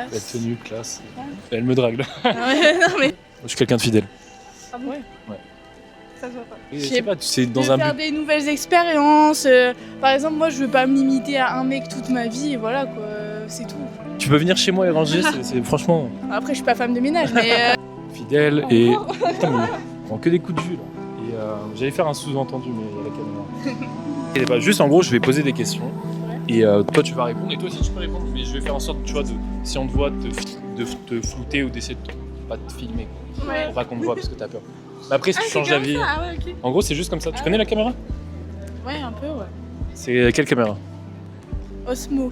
classe. La tenue, classe. Ouais. Elle me drague là. Ah ouais, non mais. Je suis quelqu'un de fidèle. Ah bon? Ouais. Ça se voit pas. Et Je je sais sais pas, c'est De dans un faire but. des nouvelles expériences. Par exemple, moi je veux pas me limiter à un mec toute ma vie et voilà quoi, c'est tout. Tu peux venir chez moi et ranger, c'est franchement Après, je suis pas femme de ménage, mais. fidèle et. Putain, mais il prend que des coups de jus là. Et j'allais faire un sous-entendu, mais il y a la caméra. Et bah, juste en gros, je vais poser des questions. Et toi, tu vas répondre. Et toi aussi, tu peux répondre. Mais je vais faire en sorte, tu vois, si on te voit, de te flouter ou d'essayer de pas te filmer. Quoi. Ouais. Pour pas qu'on te voit parce que t'as peur. Mais après, si tu changes comme d'avis. ça, ah ouais, ok. En gros, c'est juste comme ça. Tu connais la caméra? Ouais, un peu, ouais. C'est quelle caméra? Osmo.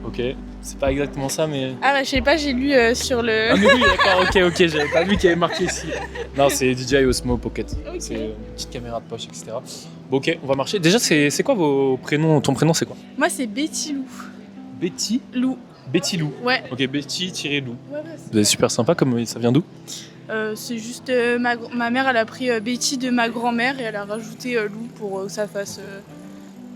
Ok. C'est pas exactement ça, mais. Ah bah, je sais pas, j'ai lu sur le. Ah, mais oui, d'accord, ok, j'avais pas vu qu'il y avait marqué ici. Non, c'est DJI Osmo Pocket. Ok. C'est une petite caméra de poche, etc. Bon, ok, on va marcher. Déjà, c'est quoi vos prénoms? Ton prénom, c'est quoi? Moi, c'est Betty Lou. Betty? Lou. Betty Lou. Ouais. Ok, Betty-Lou. Ouais, Vous êtes super sympa, comme ça vient d'où? c'est juste ma mère, elle a pris Betty de ma grand-mère et elle a rajouté Lou pour que ça fasse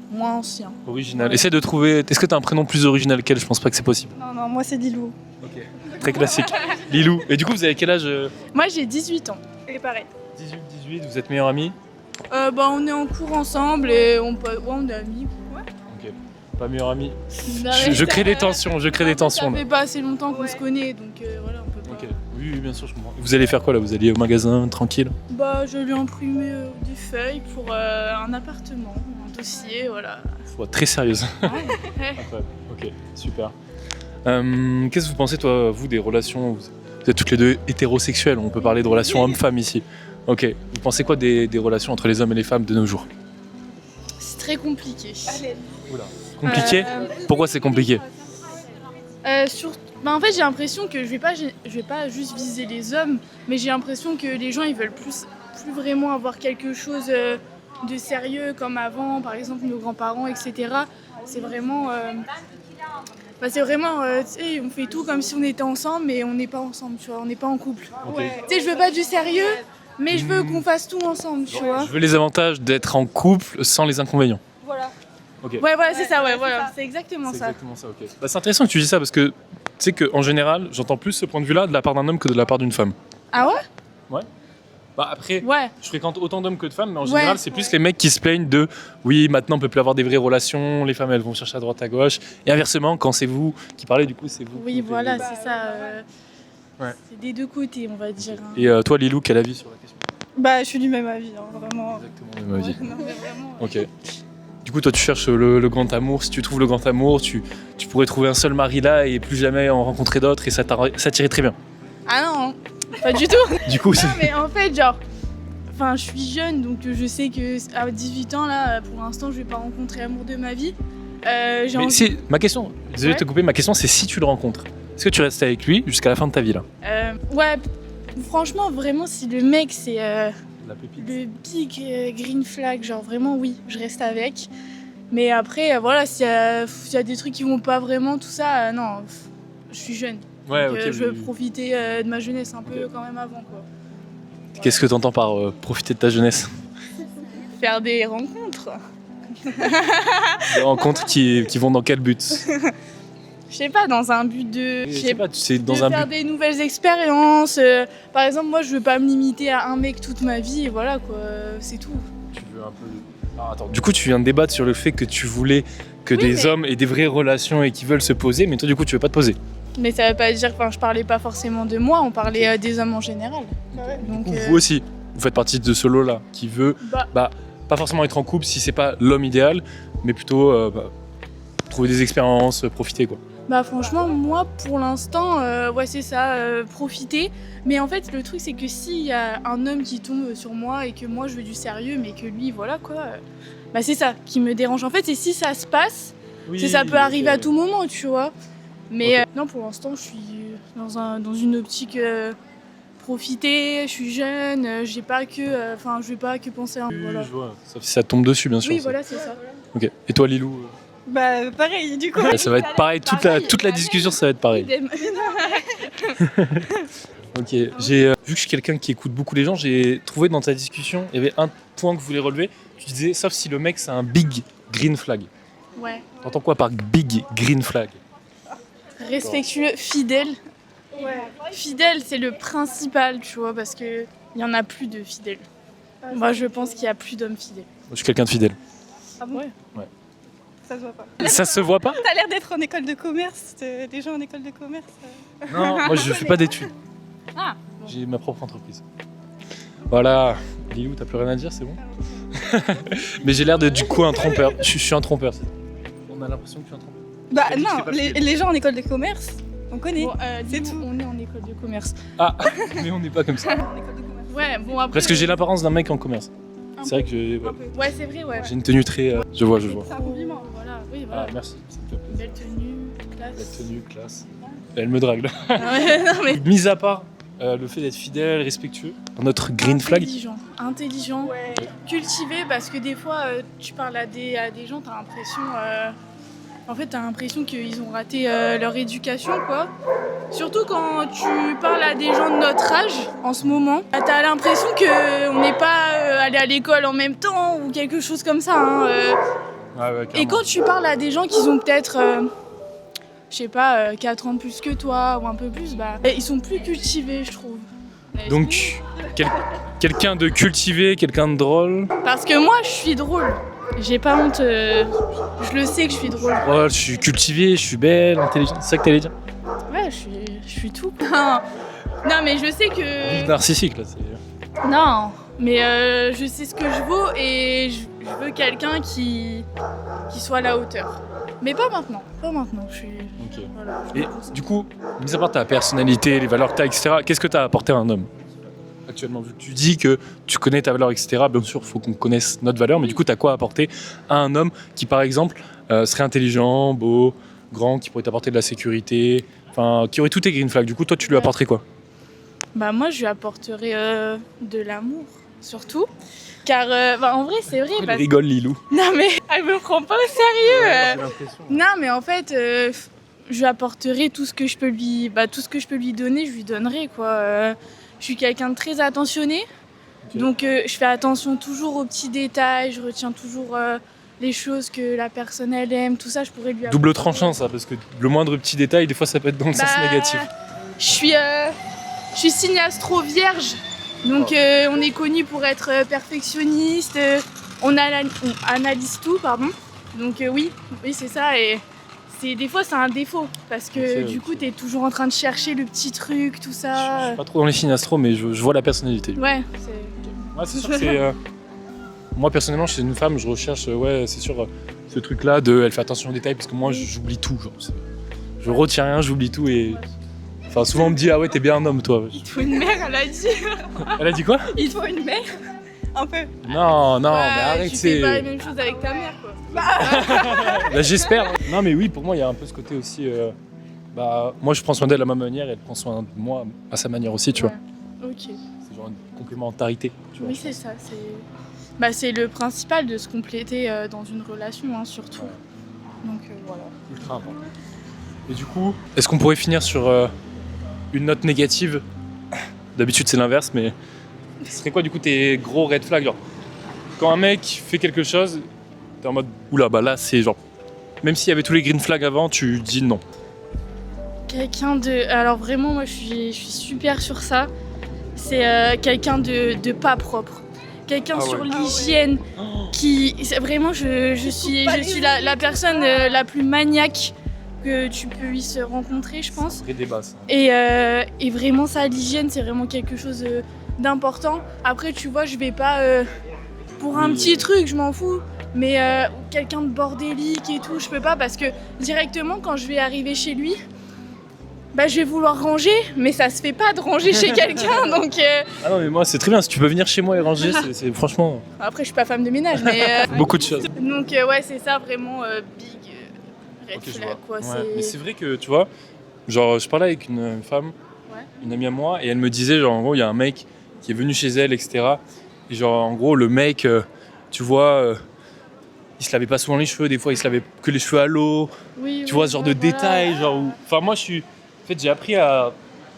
moins ancien. Original. Essaye de trouver. Est-ce que t'as un prénom plus original qu'elle? Je pense pas que c'est possible. Non, moi, c'est Lilou. Ok. Très classique. Lilou. Et du coup, vous avez quel âge? Moi, j'ai 18 ans. Et pareil. 18, vous êtes meilleurs amis? Bah, on est en cours ensemble et on est amis. Ouais. Ok. Pas meilleurs amis. Non, Je mais crée ça- des tensions, Ça là. fait pas assez longtemps qu'on se connaît, donc voilà, on peut pas. Ok. Oui, bien sûr, je comprends. Vous allez faire quoi là? Vous allez au magasin tranquille? Bah, je lui ai imprimé des feuilles pour un appartement, un dossier, voilà. Faut être très sérieuse. Ouais. Incroyable. Ok, super. Qu'est-ce que vous pensez, toi, vous, des relations? Vous êtes toutes les deux hétérosexuelles, on peut parler de relations homme-femme ici. Ok, vous pensez quoi des relations entre les hommes et les femmes de nos jours? C'est très compliqué. Oula. Compliqué? Pourquoi c'est compliqué? En fait, j'ai l'impression que je vais pas juste viser les hommes, mais j'ai l'impression que les gens ils veulent plus vraiment avoir quelque chose de sérieux comme avant, par exemple nos grands-parents, etc. C'est vraiment, tu sais, on fait tout comme si on était ensemble, mais on n'est pas ensemble, tu vois, on n'est pas en couple. Ok. Tu sais, je veux pas du sérieux, mais je veux qu'on fasse tout ensemble, tu vois. Je veux les avantages d'être en couple sans les inconvénients. Voilà. Ok. Ouais, voilà, c'est ça, ouais, voilà, c'est exactement C'est ça. exactement ça, ok. Bah, c'est intéressant que tu dis ça parce que tu sais qu'en général, j'entends plus ce point de vue-là de la part d'un homme que de la part d'une femme. Ah ouais? Bah après, Ouais. je fréquente autant d'hommes que de femmes, mais en Ouais. général, c'est plus les mecs qui se plaignent de oui, maintenant on peut plus avoir des vraies relations, les femmes elles vont chercher à droite à gauche, et inversement, quand c'est vous qui parlez, du coup, c'est vous. Oui, qui voilà, faites c'est ça. Ouais. C'est des deux côtés, on va dire. Hein. Et toi, Lilou, quel avis sur la question? Bah, je suis du même avis, hein, vraiment. Exactement le même avis. Non, mais vraiment. Ok. Du coup, toi, tu cherches le grand amour. Si tu trouves le grand amour, tu pourrais trouver un seul mari là et plus jamais en rencontrer d'autres, et ça t'irait très bien. Ah non, pas du tout. Du coup, c'est. Non, mais en fait, genre, enfin, je suis jeune, donc je sais que à 18 ans là, pour l'instant, je vais pas rencontrer l'amour de ma vie. J'ai Mais envie. si, ma question, désolé de te Ouais. couper, ma question c'est si tu le rencontres, est-ce que tu restes avec lui jusqu'à la fin de ta vie là? Ouais, franchement, vraiment, si le mec c'est La pépite. le big green flag, genre vraiment, oui, je reste avec. Mais après, voilà, s'il y a des trucs qui vont pas vraiment, tout ça, non, je suis jeune. Ouais, Donc, ok. je veux oui. profiter de ma jeunesse un peu quand même avant, quoi. Qu'est-ce que tu entends par profiter de ta jeunesse? Faire des rencontres. Des rencontres qui vont dans quel but? Je sais pas, dans un but de. Je Je sais sais pas, c'est de dans un faire but. des nouvelles expériences. Par exemple, moi, je veux pas me limiter à un mec toute ma vie, et voilà, quoi, c'est tout. Tu veux un peu. Ah, attends, du coup, tu viens de débattre sur le fait que tu voulais que Oui, des mais- hommes aient des vraies relations et qui veulent se poser, mais toi, du coup, tu veux pas te poser. Mais ça veut pas dire, enfin, je parlais pas forcément de moi, on parlait des hommes en général. Donc, Ou vous aussi, vous faites partie de ce lot-là qui veut pas forcément être en couple si c'est pas l'homme idéal, mais plutôt trouver des expériences, profiter quoi. Bah franchement, moi pour l'instant, ouais c'est ça, profiter. Mais en fait le truc c'est que s'il y a un homme qui tombe sur moi et que moi je veux du sérieux mais que lui voilà quoi, bah c'est ça qui me dérange en fait. Et si ça se passe, ça peut arriver à tout moment tu vois. Mais non pour l'instant je suis dans une optique profiter, je suis jeune, j'ai pas que, enfin je vais pas que penser à un... Oui, Voilà. je vois. Sauf si ça tombe dessus bien sûr. Oui ça. voilà c'est ça. Ok. Et toi Lilou Bah, pareil, du coup. ça va être pareil, toute la discussion ça va être pareil. Idem. Ok, j'ai vu que je suis quelqu'un qui écoute beaucoup les gens, j'ai trouvé dans ta discussion, il y avait un point que vous voulez relever. Tu disais, sauf si le mec c'est un big green flag. Ouais. T'entends quoi par big green flag? respectueux, fidèle. Fidèle, c'est le principal, tu vois, parce que il y en a plus de fidèles. Moi, je pense qu'il y a plus d'hommes fidèles. Moi, je suis quelqu'un de fidèle. Ah bon? Ouais. Ça se voit pas. Ça se voit pas? T'as l'air d'être en école de commerce, des gens en école de commerce. Non, moi je fais pas d'études. Ah. J'ai ma propre entreprise. Voilà. Lilou, t'as plus rien à dire, c'est bon? Mais j'ai l'air de du coup un trompeur. Je suis un trompeur. On a l'impression que je suis un trompeur. Bah T'as dit que non, c'est pas les, fidèle. les gens en école de commerce, on connaît. Bon, C'est nous, tout. on est en école de commerce. Ah, mais on n'est pas comme ça. En école de commerce. Ouais, bon après. Parce que j'ai l'apparence d'un mec en commerce. un C'est vrai peu. que j'ai Ouais, c'est vrai, ouais. une tenue très. Je vois. C'est un compliment. Voilà, oui, Ah, voilà. merci. Ça me fait plaisir. Belle tenue, Belle classe. tenue, classe. Elle me drague là. Ah ouais, non mais. Mis à part le fait d'être fidèle, respectueux, notre green flag. Intelligent, Ouais. cultivé, parce que des fois, tu parles à des gens, t'as l'impression. En fait, t'as l'impression qu'ils ont raté leur éducation, quoi. Surtout quand tu parles à des gens de notre âge, en ce moment, t'as l'impression qu'on n'est pas allé à l'école en même temps ou quelque chose comme ça. Hein, Ouais, Et quand tu parles à des gens qui ont peut-être, je sais pas, 4 ans de plus que toi ou un peu plus, bah, ils sont plus cultivés, je trouve. Donc, quelqu'un de cultivé, quelqu'un de drôle. Parce que moi, je suis drôle. J'ai pas honte, je le sais que je suis drôle. Oh, je suis cultivé, je suis belle, intelligente. C'est ça que t'allais dire? Ouais, je suis tout. Non, mais je sais que... Narcissique là. C'est... Non, mais je sais ce que je vaux et je veux quelqu'un qui soit à la hauteur. Mais pas maintenant, je suis... Ok. Voilà, Et du coup, mis à part ta personnalité, les valeurs que t'as, etc., qu'est-ce que t'as apporté à un homme actuellement? Vu que tu dis que tu connais ta valeur, etc., bien sûr, il faut qu'on connaisse notre valeur, mais du coup, t'as quoi apporter à un homme qui, par exemple, serait intelligent, beau, grand, qui pourrait t'apporter de la sécurité, enfin, qui aurait tous tes green flags? Du coup, toi, tu lui apporterais quoi? Bah moi, je lui apporterai de l'amour, surtout. Car, en vrai, c'est vrai. Elle Parce... rigole, Lilou. Non, mais elle me prend pas au sérieux. J'ai l'impression. Non, mais en fait, je lui apporterai tout ce que je peux lui, tout ce que je peux lui donner, je lui donnerai, quoi. Je suis quelqu'un de très attentionné, Ok. donc je fais attention toujours aux petits détails, je retiens toujours les choses que la personne elle aime, tout ça, je pourrais lui apporter. Double tranchant, ça, parce que le moindre petit détail, des fois, ça peut être dans le sens négatif. Je suis signe astro vierge, donc on est connu pour être perfectionniste, on analyse tout, pardon. Donc oui, c'est ça, et des fois c'est un défaut, parce que Ok, du ok. coup t'es toujours en train de chercher le petit truc, tout Je ça. suis pas trop dans les signes astro, mais je vois la personnalité. Ouais, Ouais, c'est sûr que c'est. Moi, personnellement, chez une femme, je recherche, c'est sûr, ce truc-là de. Elle fait attention aux détails, parce que moi, j'oublie tout. Genre, je retiens rien, j'oublie tout, et. Enfin, souvent, on me dit, ah ouais, t'es bien un homme, toi. il te faut une mère, elle a dit. Elle a dit quoi? Il te faut une mère. Un peu. Non, non, Ouais, mais arrête, tu fais pas la c'est. même chose avec ta mère, quoi. Bah, j'espère. Non, mais oui, pour moi, il y a un peu ce côté aussi. Moi, je prends soin d'elle à ma manière, et elle prend soin de moi à sa manière aussi, tu vois. Ok. C'est genre une complémentarité, tu vois. Oui, c'est ça. C'est le principal de se compléter dans une relation, hein, surtout. Ouais. Donc voilà. Ultra important. Et du coup, est-ce qu'on pourrait finir sur une note négative? D'habitude, c'est l'inverse, mais ce serait quoi du coup tes gros red flags? Genre, quand un mec fait quelque chose, t'es en mode oula, bah là, c'est genre. Même s'il y avait tous les green flags avant, tu dis non. Quelqu'un de... Alors vraiment, moi, je suis super sur ça. C'est quelqu'un de pas propre. Quelqu'un Ah ouais. sur l'hygiène qui... Vraiment, je suis la personne la plus maniaque que tu puisses rencontrer, je pense. Vrai débat, ça. Et vraiment, ça, l'hygiène, c'est vraiment quelque chose d'important. Après, tu vois, je vais pas pour un Oui. petit truc, je m'en fous. Mais quelqu'un de bordélique et tout, je peux pas parce que directement, quand je vais arriver chez lui, je vais vouloir ranger, mais ça se fait pas de ranger chez quelqu'un. Donc Ah non, mais moi, c'est très bien. Si tu peux venir chez moi et ranger, c'est franchement après, je suis pas femme de ménage, mais beaucoup de choses. donc ouais, c'est ça vraiment big red Ok, je flag, vois. quoi. Ouais, mais c'est vrai que tu vois, genre je parlais avec une femme, Ouais. une amie à moi, et elle me disait genre en gros il y a un mec qui est venu chez elle, etc. Et genre en gros le mec, tu vois, il se lavait pas souvent les cheveux, des fois il se lavait que les cheveux à l'eau, Oui, tu oui, vois ce genre de voilà. détails, genre enfin moi je suis, en fait j'ai appris à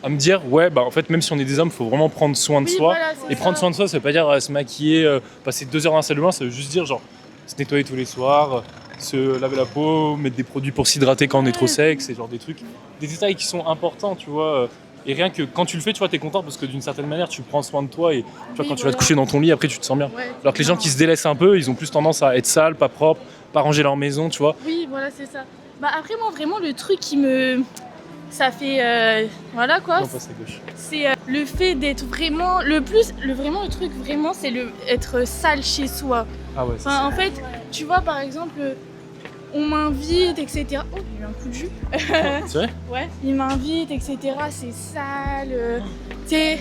me dire ouais en fait même si on est des hommes faut vraiment prendre soin de Oui, soi. voilà, c'est Et prendre ça. soin de soi, ça veut pas dire se maquiller, passer 2 heures dans la salle de bain, ça veut juste dire genre se nettoyer tous les soirs, se laver la peau, mettre des produits pour s'hydrater quand on est trop sec, c'est genre des trucs, des détails qui sont importants, tu vois. Et rien que quand tu le fais, tu vois, t'es content parce que d'une certaine manière, tu prends soin de toi et tu vois, Oui, quand tu vas te coucher dans ton lit, après, tu te sens bien. Ouais, Alors que les gens qui se délaissent un peu, ils ont plus tendance à être sales, pas propres, pas ranger leur maison, tu vois. Oui, voilà, c'est ça. Bah après, moi, vraiment, le truc qui me... Ça fait... voilà, quoi. Non, passe à gauche. C'est le fait d'être vraiment... Vraiment, le truc, vraiment, c'est être sale chez soi. Ah ouais, c'est Enfin, ça. en fait, tu vois, par exemple, on m'invite, etc. Oh, il y a eu un coup de jus. C'est vrai? Ouais, il m'invite, etc. C'est sale. Tu sais,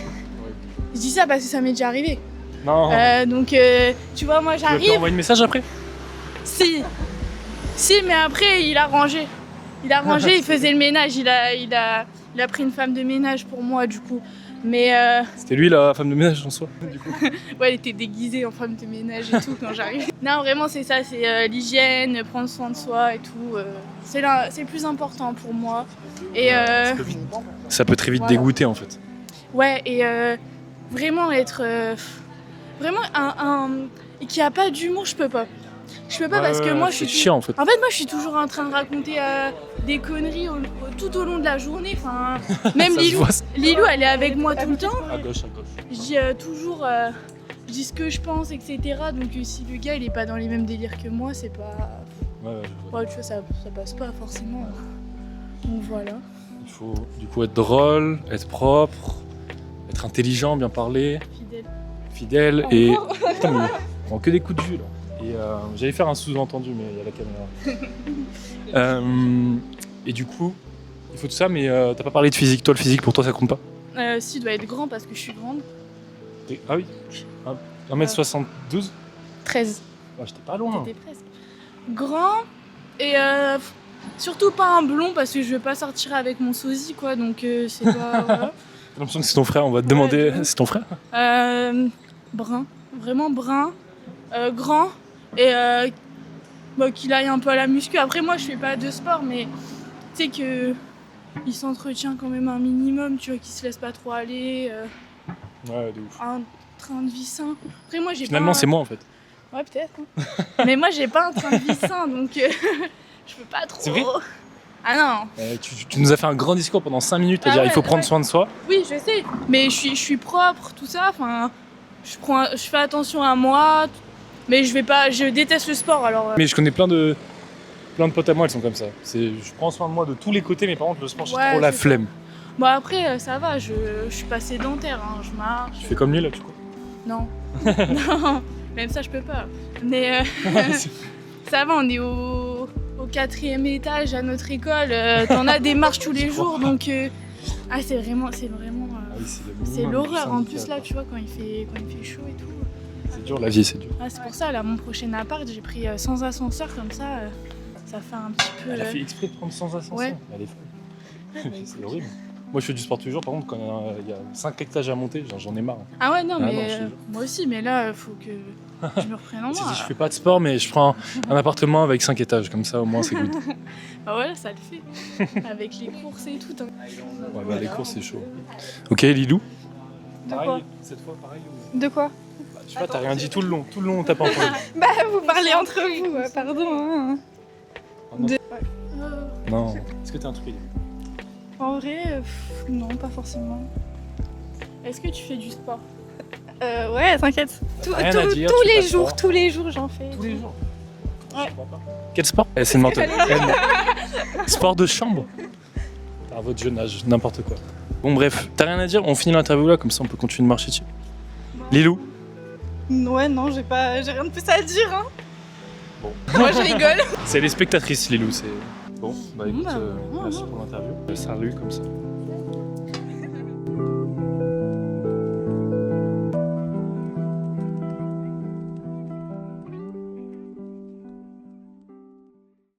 je dis ça parce que ça m'est déjà arrivé. Non. Donc, tu vois, moi, Tu vas te j'arrive... envoyer un message après? Si, mais après, il a rangé. Il faisait le ménage. Il a pris une femme de ménage pour moi, du coup. Mais C'était lui la femme de ménage en soi, du coup. ouais, elle était déguisée en femme de ménage et tout quand j'arrive. Non, vraiment, c'est ça. C'est l'hygiène, prendre soin de soi et tout. C'est le plus important pour moi. Et Ça peut très vite Voilà. dégoûter en fait. ouais, et vraiment être... vraiment et qui a pas d'humour, je peux pas. Je peux pas parce que moi, je c'est suis... chiant en fait. En fait, moi, je suis toujours en train de raconter des conneries tout au long de la journée. Enfin, même Ça se Lilou, voit, ça. Lilou, elle est avec moi tout le temps. À gauche, à gauche. Je dis toujours, je dis ce que je pense, etc. Donc si le gars, il est pas dans les mêmes délires que moi, c'est pas... Ouais, je vois. Ouais, tu vois, ça passe pas forcément. Donc voilà. Il faut du coup être drôle, être propre, être intelligent, bien parler, Fidèle. fidèle et. Putain, mais on prend que des coups de jus là. Et j'allais faire un sous-entendu, mais il y a la caméra. Et du coup, il faut tout ça, mais t'as pas parlé de physique. Toi, le physique pour toi, ça compte pas? Si, il doit être grand parce que je suis grande. Ah oui 1m72. 13. Ah, j'étais pas loin. T'étais presque. Grand et surtout pas un blond parce que je veux pas sortir avec mon sosie, quoi. Donc c'est pas... Voilà. J'ai l'impression que c'est ton frère, on va te demander. Ouais. C'est ton frère? Brun, vraiment brun, grand et qu'il aille un peu à la muscu. Après moi je fais pas de sport mais tu sais que il s'entretient quand même un minimum, tu vois, qu'il se laisse pas trop aller, Ouais, de ouf. un train de vie sain. Après moi j'ai Finalement, pas c'est moi en fait. Ouais peut-être. Hein. Mais moi j'ai pas un train de vie sain donc je peux pas trop. C'est vrai? Ah non. Tu nous as fait un grand discours pendant 5 minutes à Ah dire ouais, il faut prendre ouais. soin de soi. Oui, je sais, mais je suis propre, tout ça. Enfin, je fais attention à moi, mais je déteste le sport. Alors, Mais je connais plein de potes à moi, elles sont comme ça. Je prends soin de moi de tous les côtés, mais par contre, le sport, j'ai Ouais, trop la c'est ça. flemme. bon après, ça va. Je suis pas sédentaire. Hein, je marche. Tu fais comme lui là, du coup. Non, non, même ça je peux pas. Mais ça va. On est au 4e étage à notre école. T'en as des marches tous les jours, donc c'est vraiment. Ah oui, C'est l'horreur en plus là, tu vois, quand il fait chaud et tout. C'est dur, la vie, c'est dur. Ah, c'est pour ça, là, mon prochain appart, j'ai pris sans ascenseur, comme ça fait un petit peu... Elle a fait exprès de prendre sans ascenseur. Ouais. Elle est folle. C'est horrible. Moi, je fais du sport tous les jours, par contre, quand il y a 5 étages à monter, j'en ai marre. Ah ouais, non, Ah mais non, je te jure. moi aussi, mais là, faut que je me reprenne en Si, main. je fais pas de sport, mais je prends un appartement avec 5 étages, comme ça, au moins, c'est good. Bah voilà, ça le fait. Avec les courses et tout. Hein. Ouais, bah, les courses, c'est chaud. Ok, Lilou. De quoi Cette fois, pareil. De quoi? Bah, je sais pas, t'as rien dit tout le long. Tout le long, on t'a pas entendu. Bah, vous parlez entre vous, pardon. Hein. Oh, non. Euh, Non. Est-ce que t'as un truc à dire? En vrai, non, pas forcément. Est-ce que tu fais du sport? Ouais, t'inquiète. Rien à dire, Tous tu fais les pas jours, sport. tous les jours, j'en fais. Tous les jours. Ouais. Je crois pas. Quel sport? C'est une menteuse. Sport de chambre. À votre jeune âge, n'importe quoi. Bon bref, t'as rien à dire, on finit l'interview là, comme ça on peut continuer de marcher dessus. Lilou. Ouais, non, j'ai rien de plus à dire. Hein. Bon. Moi, je rigole. C'est les spectatrices Lilou, c'est... Bon, bah écoute, Bah, merci pour l'interview. Salut comme ça.